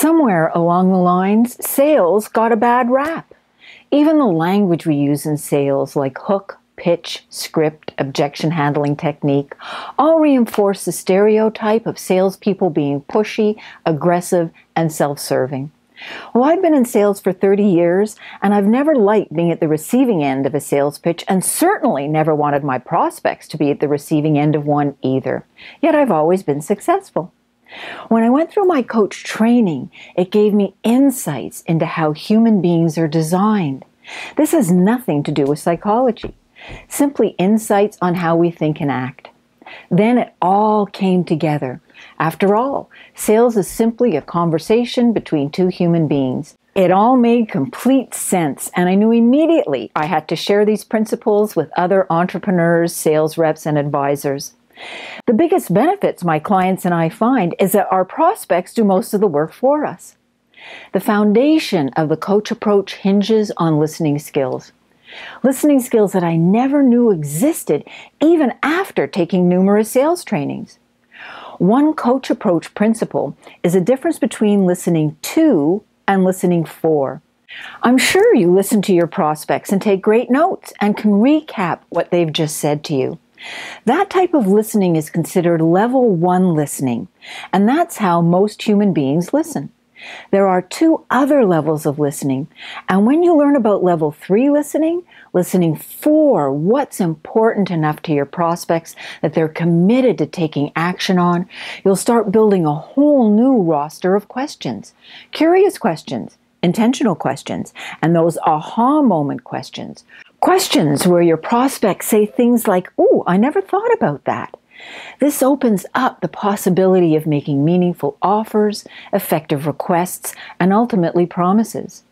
Somewhere along the lines, sales got a bad rap. Even the language we use in sales, like hook, pitch, script, objection handling technique, all reinforce the stereotype of salespeople being pushy, aggressive, and self-serving. Well, I've been in sales for 30 years, and I've never liked being at the receiving end of a sales pitch, and certainly never wanted my prospects to be at the receiving end of one either. Yet I've always been successful. When I went through my coach training, it gave me insights into how human beings are designed. This has nothing to do with psychology, simply insights on how we think and act. Then it all came together. After all, sales is simply a conversation between two human beings. It all made complete sense, and I knew immediately I had to share these principles with other entrepreneurs, sales reps, and advisors. The biggest benefits my clients and I find is that our prospects do most of the work for us. The foundation of the coach approach hinges on listening skills. Listening skills that I never knew existed even after taking numerous sales trainings. One coach approach principle is the difference between listening to and listening for. I'm sure you listen to your prospects and take great notes and can recap what they've just said to you. That type of listening is considered level 1 listening, and that's how most human beings listen. There are 2 other levels of listening, and when you learn about level 3 listening, listening for what's important enough to your prospects that they're committed to taking action on, you'll start building a whole new roster of questions. Curious questions, intentional questions, and those aha moment questions. Questions where your prospects say things like, "Ooh, I never thought about that." This opens up the possibility of making meaningful offers, effective requests, and ultimately promises.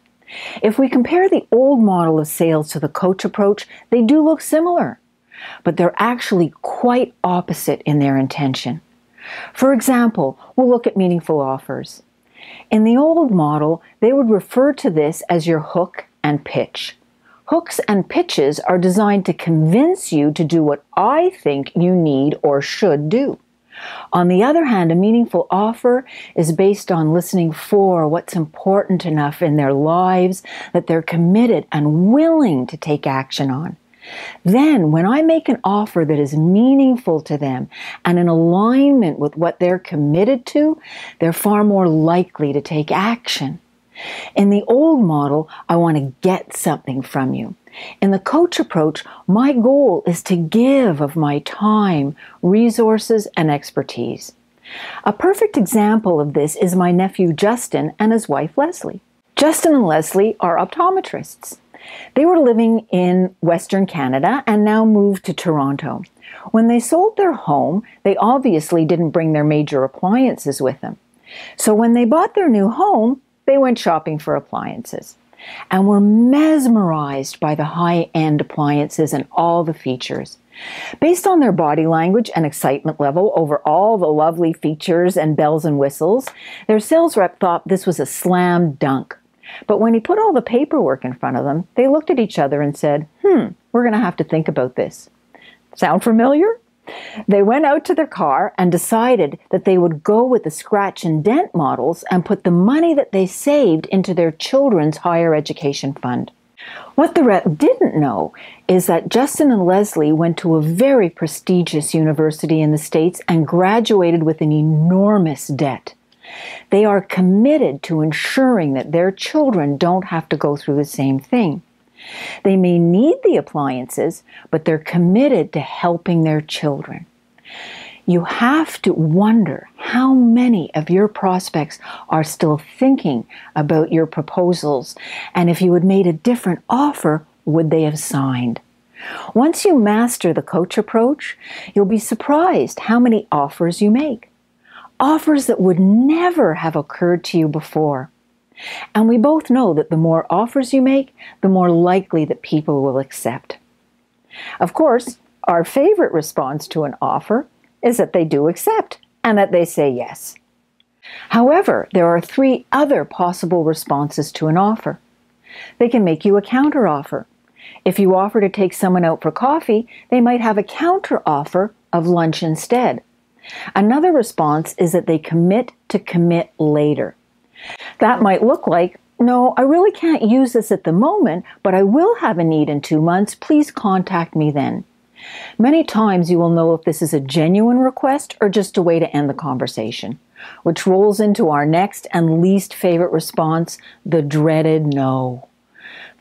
If we compare the old model of sales to the coach approach, they do look similar, but they're actually quite opposite in their intention. For example, we'll look at meaningful offers. In the old model, they would refer to this as your hook and pitch. Hooks and pitches are designed to convince you to do what I think you need or should do. On the other hand, a meaningful offer is based on listening for what's important enough in their lives that they're committed and willing to take action on. Then, when I make an offer that is meaningful to them and in alignment with what they're committed to, they're far more likely to take action. In the old model, I want to get something from you. In the coach approach, my goal is to give of my time, resources, and expertise. A perfect example of this is my nephew Justin and his wife Leslie. Justin and Leslie are optometrists. They were living in Western Canada and now moved to Toronto. When they sold their home, they obviously didn't bring their major appliances with them. So when they bought their new home, they went shopping for appliances and were mesmerized by the high-end appliances and all the features. Based on their body language and excitement level over all the lovely features and bells and whistles, their sales rep thought this was a slam dunk. But when he put all the paperwork in front of them, they looked at each other and said, we're going to have to think about this. Sound familiar? They went out to their car and decided that they would go with the scratch and dent models and put the money that they saved into their children's higher education fund. What the rep didn't know is that Justin and Leslie went to a very prestigious university in the States and graduated with an enormous debt. They are committed to ensuring that their children don't have to go through the same thing. They may need the appliances, but they're committed to helping their children. You have to wonder how many of your prospects are still thinking about your proposals, and if you had made a different offer, would they have signed? Once you master the coach approach, you'll be surprised how many offers you make. Offers that would never have occurred to you before. And we both know that the more offers you make, the more likely that people will accept. Of course, our favorite response to an offer is that they do accept and that they say yes. However, there are 3 other possible responses to an offer. They can make you a counteroffer. If you offer to take someone out for coffee, they might have a counteroffer of lunch instead. Another response is that they commit to commit later. That might look like, no, I really can't use this at the moment, but I will have a need in 2 months. Please contact me then. Many times you will know if this is a genuine request or just a way to end the conversation, which rolls into our next and least favorite response, the dreaded no.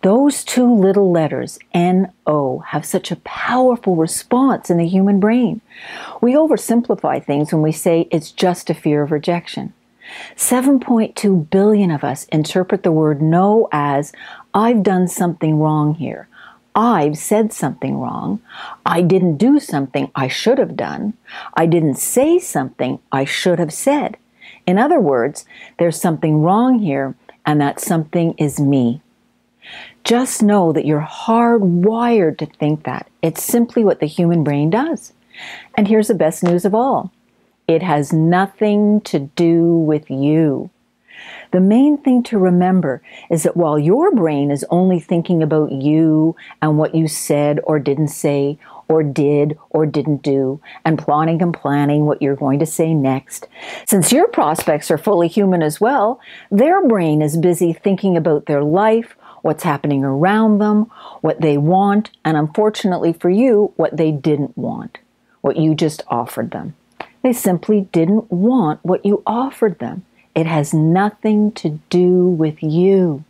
Those 2 little letters, N-O, have such a powerful response in the human brain. We oversimplify things when we say it's just a fear of rejection. 7.2 billion of us interpret the word no as, I've done something wrong here. I've said something wrong. I didn't do something I should have done. I didn't say something I should have said. In other words, there's something wrong here, and that something is me. Just know that you're hardwired to think that. It's simply what the human brain does. And here's the best news of all. It has nothing to do with you. The main thing to remember is that while your brain is only thinking about you and what you said or didn't say, or did or didn't do, and plotting and planning what you're going to say next, since your prospects are fully human as well, their brain is busy thinking about their life, what's happening around them, what they want, and unfortunately for you, what they didn't want, what you just offered them. They simply didn't want what you offered them. It has nothing to do with you.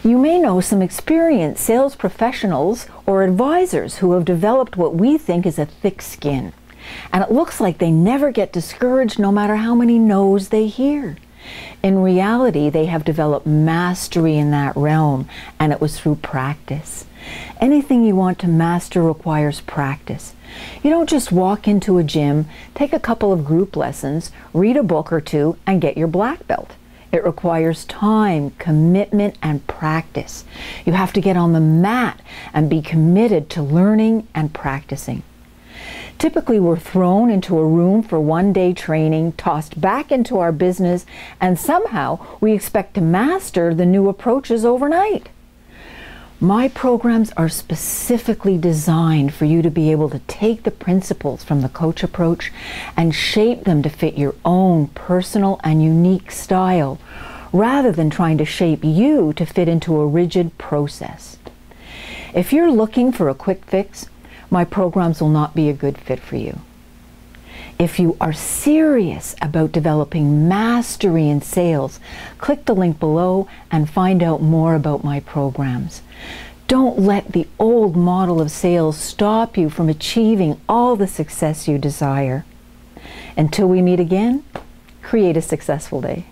You may know some experienced sales professionals or advisors who have developed what we think is a thick skin. And it looks like they never get discouraged no matter how many no's they hear. In reality, they have developed mastery in that realm, and it was through practice. Anything you want to master requires practice. You don't just walk into a gym, take a couple of group lessons, read a book or 2, and get your black belt. It requires time, commitment, and practice. You have to get on the mat and be committed to learning and practicing. Typically, we're thrown into a room for 1-day training, tossed back into our business, and somehow we expect to master the new approaches overnight. My programs are specifically designed for you to be able to take the principles from the coach approach and shape them to fit your own personal and unique style, rather than trying to shape you to fit into a rigid process. If you're looking for a quick fix, my programs will not be a good fit for you. If you are serious about developing mastery in sales, click the link below and find out more about my programs. Don't let the old model of sales stop you from achieving all the success you desire. Until we meet again, create a successful day.